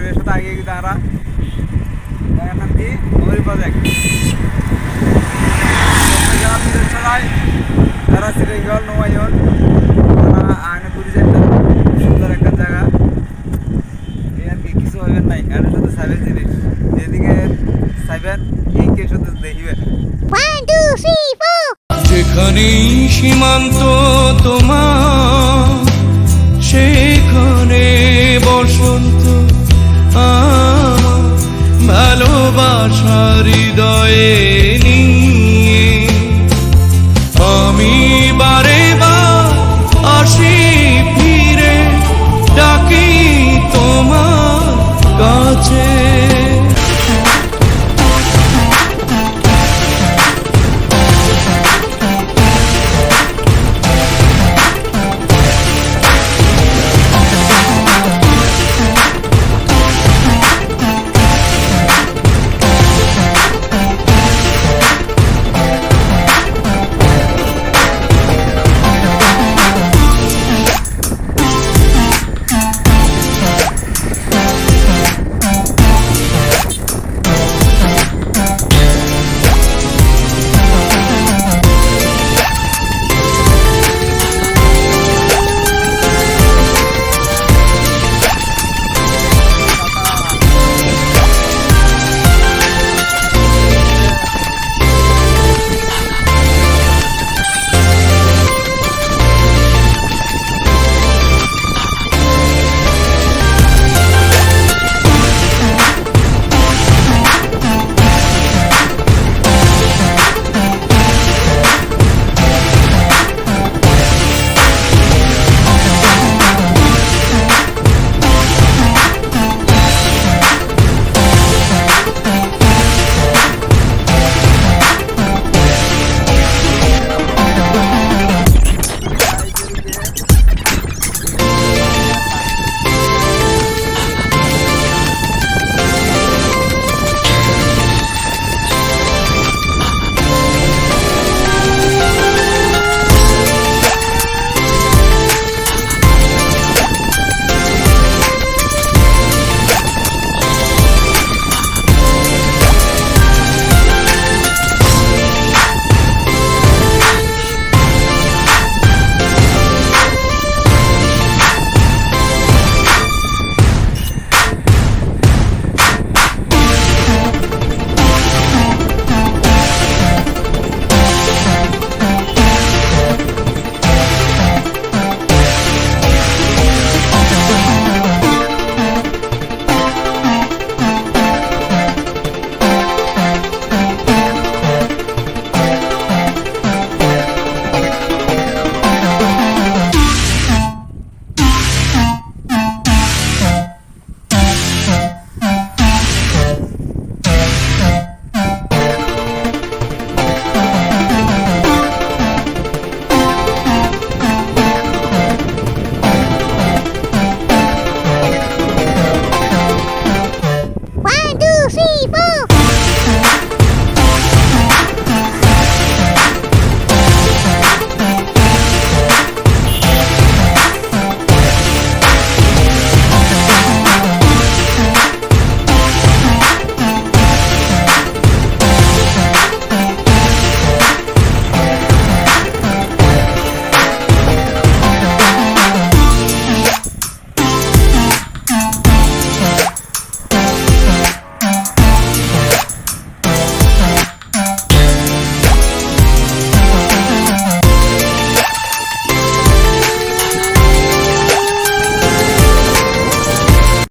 এর সাথে আগে গিয়ে তারা জায়গার নাম কি নগরী প্রজেক্ট চট্টগ্রাম মিরসরাই তারা শ্রীগঞ্জ নোয়াইল তারা আয়নাপুরি যেটা সুন্দর একটা জায়গা এই আর কি কিছু হইবেন নাই এর সাথে সাইবেন জিনিস যেদিকে সাইবেন এই কে সাথে দেখিবেন 1 2 3 4 যেখানেই সীমান্ত তোমার সেখানে বসন্ত আমার ভালোবাসার হৃদয়ে